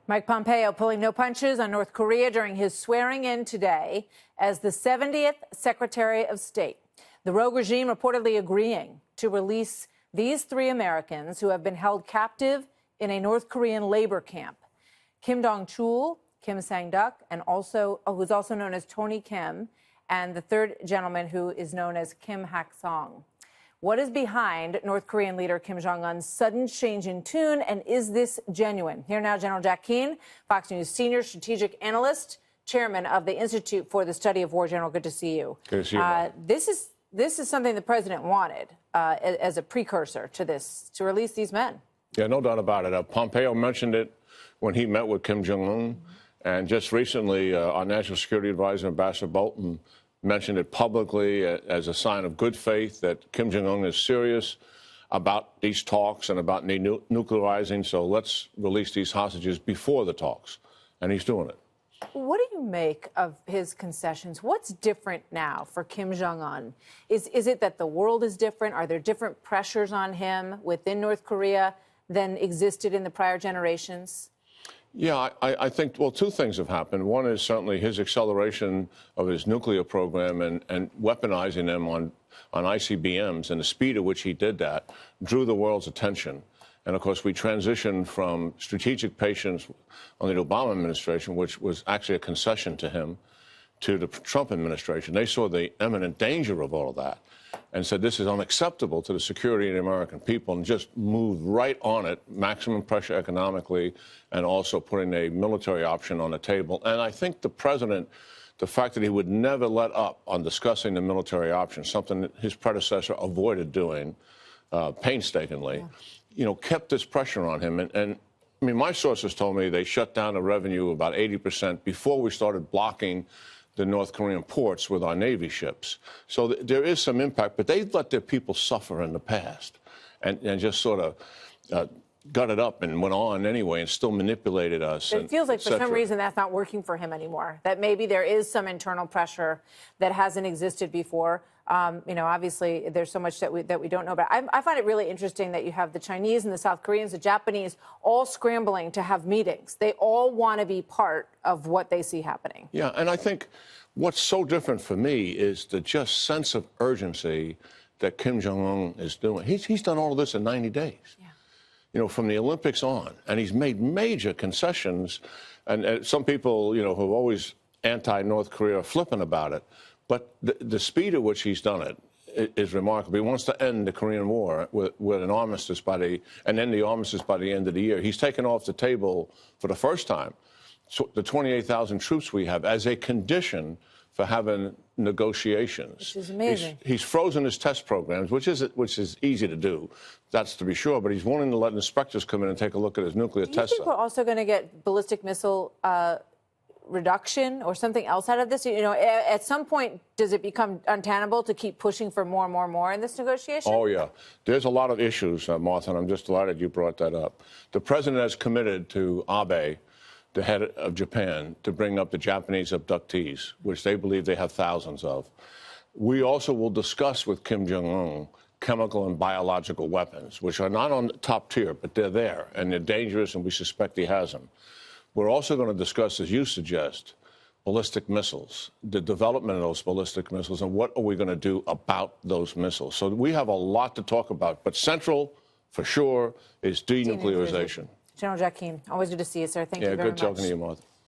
Mike Pompeo pulling no punches on North Korea during his swearing in today as the 70th Secretary of State. The rogue regime reportedly agreeing to release these three Americans who have been held captive in a North Korean labor camp. Kim Dong-chul, Kim Sang-duk, and who's also known as Tony Kim, and the third gentleman who is known as Kim Hak-song. What is behind North Korean leader Kim Jong-un's sudden change in tune, and is this genuine? Here now, General Jack Keane, Fox News senior strategic analyst, chairman of the Institute for the Study of War. General, good to see you. Good to see you. This is something the president wanted as a precursor to this, to release these men. Yeah, no doubt about it. Pompeo mentioned it when he met with Kim Jong-un, and just recently, our National Security Advisor, Ambassador Bolton, mentioned it publicly as a sign of good faith that Kim Jong-un is serious about these talks and about nuclearizing. So let's release these hostages before the talks. And he's doing it. What do you make of his concessions? What's different now for Kim Jong-un? Is it that the world is different? Are there different pressures on him within North Korea than existed in the prior generations? Yeah, I think, well, two things have happened. One is certainly his acceleration of his nuclear program and weaponizing them on ICBMs, and the speed at which he did that drew the world's attention. And, of course, we transitioned from strategic patience under the Obama administration, which was actually a concession to him, to the Trump administration. They saw the imminent danger of all of that and said this is unacceptable to the security of the American people, and just moved right on it, maximum pressure economically, and also putting a military option on the table. And I think the president, the fact that he would never let up on discussing the military option, something that his predecessor avoided doing painstakingly, kept this pressure on him. And I mean, my sources told me they shut down the revenue about 80% before we started blocking the North Korean ports with our Navy ships. So there is some impact, but they've let their people suffer in the past and just sort of gutted up and went on anyway and still manipulated us. It feels like for some reason that's not working for him anymore, that maybe there is some internal pressure that hasn't existed before. Obviously, there's so much that we don't know about. I find it really interesting that you have the Chinese and the South Koreans, the Japanese, all scrambling to have meetings. They all want to be part of what they see happening. Yeah, and I think what's so different for me is the just sense of urgency that Kim Jong-un is doing. He's done all of this in 90 days. Yeah. From the Olympics on, and he's made major concessions. And some people, who are always anti-North Korea are flippant about it. But the speed at which he's done it is remarkable. He wants to end the Korean War with an armistice and end the armistice by the end of the year. He's taken off the table for the first time the 28,000 troops we have as a condition for having negotiations. Which is amazing. He's frozen his test programs, which is easy to do, that's to be sure. But he's willing to let inspectors come in and take a look at his nuclear test. Do you think we're also going to get ballistic missile reduction or something else out of this? At some point, does it become untenable to keep pushing for more and more and more in this negotiation? Oh, yeah. There's a lot of issues, Martha, and I'm just delighted you brought that up. The president has committed to Abe, the head of Japan, to bring up the Japanese abductees, which they believe they have thousands of. We also will discuss with Kim Jong-un chemical and biological weapons, which are not on the top tier, but they're there, and they're dangerous, and we suspect he has them. We're also going to discuss, as you suggest, ballistic missiles, the development of those ballistic missiles, and what are we going to do about those missiles. So we have a lot to talk about, but central, for sure, is denuclearization. General Jack Keane, always good to see you, sir. Thank you very much. Yeah, good talking to you, Martha.